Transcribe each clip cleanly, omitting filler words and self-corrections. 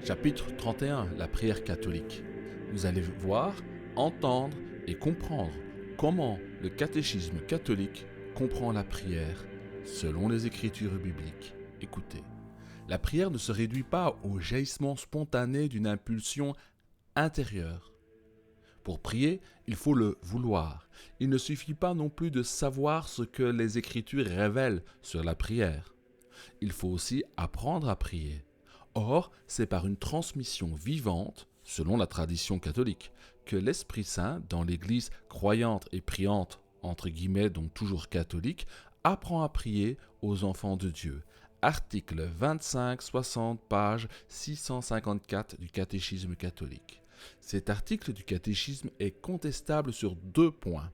Chapitre 31, la prière catholique. Vous allez voir, entendre et comprendre comment le catéchisme catholique comprend la prière selon les écritures bibliques. Écoutez, la prière ne se réduit pas au jaillissement spontané d'une impulsion intérieure. Pour prier, il faut le vouloir. Il ne suffit pas non plus de savoir ce que les Écritures révèlent sur la prière. Il faut aussi apprendre à prier. Or, c'est par une transmission vivante, selon la tradition catholique, que l'Esprit Saint, dans l'Église croyante et priante, entre guillemets donc toujours catholique, apprend à prier aux enfants de Dieu. Article 25-60, page 654 du catéchisme catholique. Cet article du catéchisme est contestable sur 2 points.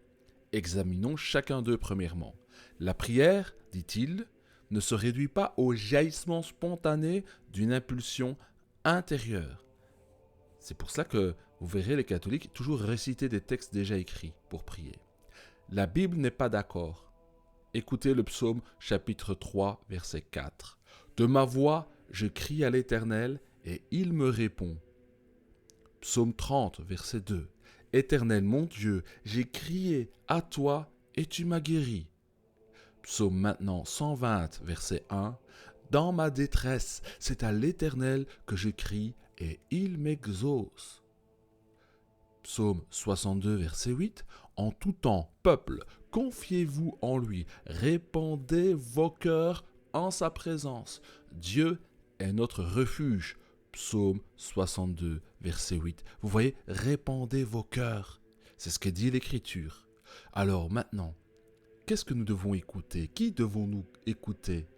Examinons chacun d'eux premièrement. La prière, dit-il, ne se réduit pas au jaillissement spontané d'une impulsion intérieure. C'est pour cela que vous verrez les catholiques toujours réciter des textes déjà écrits pour prier. La Bible n'est pas d'accord. Écoutez le psaume chapitre 3, verset 4. « De ma voix, je crie à l'Éternel et il me répond. » Psaume 30, verset 2. « Éternel mon Dieu, j'ai crié à toi et tu m'as guéri. » Psaume maintenant 120, verset 1. « Dans ma détresse, c'est à l'Éternel que je crie et il m'exauce. » Psaume 62, verset 8. « En tout temps, peuple, confiez-vous en lui, répandez vos cœurs en sa présence. Dieu est notre refuge. » Psaume 62, verset 8. Vous voyez, répandez vos cœurs. C'est ce que dit l'Écriture. Alors maintenant, qu'est-ce que nous devons écouter? Qui devons-nous écouter?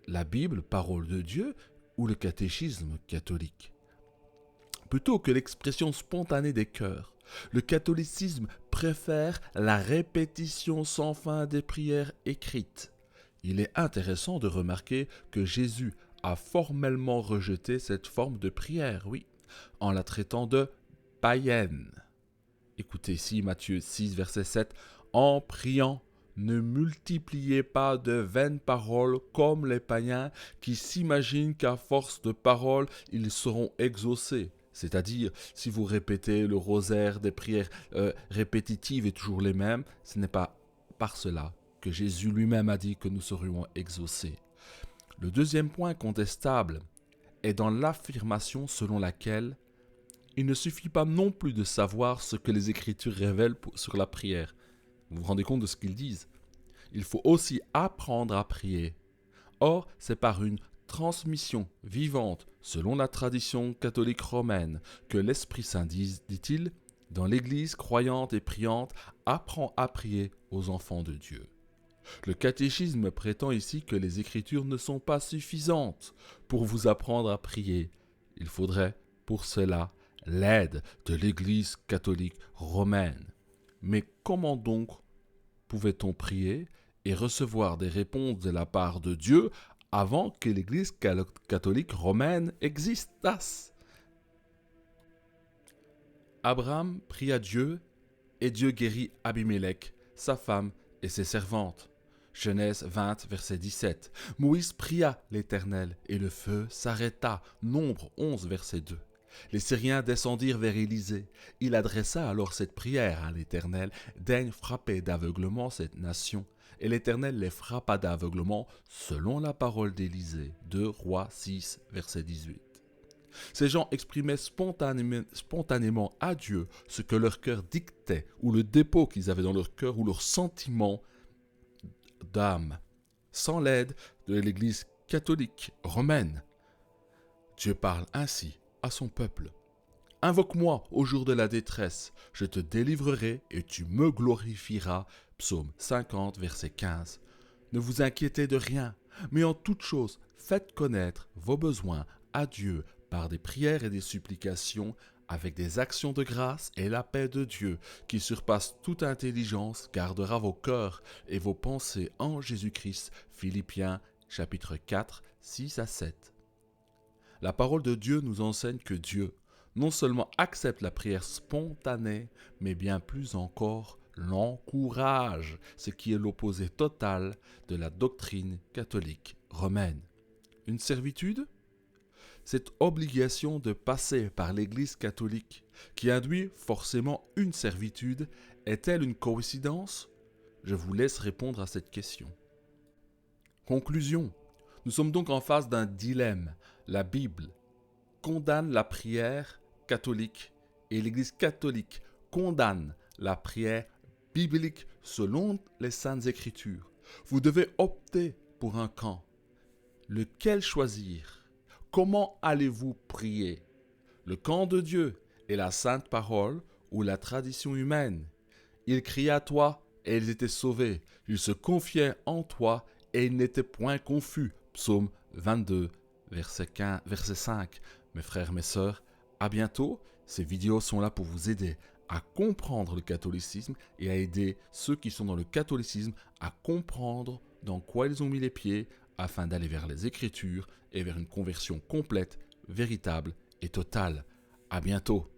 La Bible, parole de Dieu, ou le catéchisme catholique? Plutôt que l'expression spontanée des cœurs, le catholicisme préfère la répétition sans fin des prières écrites. Il est intéressant de remarquer que Jésus a formellement rejeté cette forme de prière, oui, en la traitant de païenne. Écoutez ici Matthieu 6, verset 7. « En priant, ne multipliez pas de vaines paroles comme les païens qui s'imaginent qu'à force de paroles, ils seront exaucés. » C'est-à-dire, si vous répétez le rosaire des prières répétitives et toujours les mêmes, ce n'est pas par cela que Jésus lui-même a dit que nous serions exaucés. Le deuxième point contestable est dans l'affirmation selon laquelle il ne suffit pas non plus de savoir ce que les Écritures révèlent sur la prière. Vous vous rendez compte de ce qu'ils disent? Il faut aussi apprendre à prier. Or, c'est par une transmission vivante, selon la tradition catholique romaine, que l'Esprit Saint, dit-il, dans l'Église croyante et priante, apprend à prier aux enfants de Dieu. Le catéchisme prétend ici que les Écritures ne sont pas suffisantes pour vous apprendre à prier. Il faudrait, pour cela, l'aide de l'Église catholique romaine. Mais comment donc pouvait-on prier et recevoir des réponses de la part de Dieu avant que l'Église catholique romaine existasse? Abraham pria Dieu et Dieu guérit Abimélec, sa femme et ses servantes. Genèse 20, verset 17. Moïse pria l'Éternel et le feu s'arrêta. Nombre 11, verset 2. Les Syriens descendirent vers Élisée. Il adressa alors cette prière à l'Éternel. Daigne frapper d'aveuglement cette nation. Et l'Éternel les frappa d'aveuglement selon la parole d'Élisée. 2 Rois 6, verset 18. Ces gens exprimaient spontanément à Dieu ce que leur cœur dictait, ou le dépôt qu'ils avaient dans leur cœur, ou leur sentiment d'âme, sans l'aide de l'Église catholique romaine. Dieu parle ainsi à son peuple. « Invoque-moi au jour de la détresse, je te délivrerai et tu me glorifieras. » Psaume 50, verset 15. Ne vous inquiétez de rien, mais en toute chose, faites connaître vos besoins à Dieu par des prières et des supplications, avec des actions de grâce, et la paix de Dieu, qui surpasse toute intelligence, gardera vos cœurs et vos pensées en Jésus-Christ. Philippiens chapitre 4, 6 à 7. La parole de Dieu nous enseigne que Dieu non seulement accepte la prière spontanée, mais bien plus encore l'encourage, ce qui est l'opposé total de la doctrine catholique romaine. Une servitude? cette obligation de passer par l'Église catholique, qui induit forcément une servitude, est-elle une coïncidence? Je vous laisse répondre à cette question. Conclusion. Nous sommes donc en face d'un dilemme. La Bible condamne la prière catholique et l'Église catholique condamne la prière biblique selon les Saintes Écritures. Vous devez opter pour un camp. Lequel choisir? Comment allez-vous prier? Le camp de Dieu et la sainte parole ou la tradition humaine? Ils criaient à toi et ils étaient sauvés. Ils se confiaient en toi et ils n'étaient point confus. Psaume 22, verset 5. Mes frères, mes sœurs, à bientôt. Ces vidéos sont là pour vous aider à comprendre le catholicisme et à aider ceux qui sont dans le catholicisme à comprendre dans quoi ils ont mis les pieds afin d'aller vers les Écritures et vers une conversion complète, véritable et totale. À bientôt.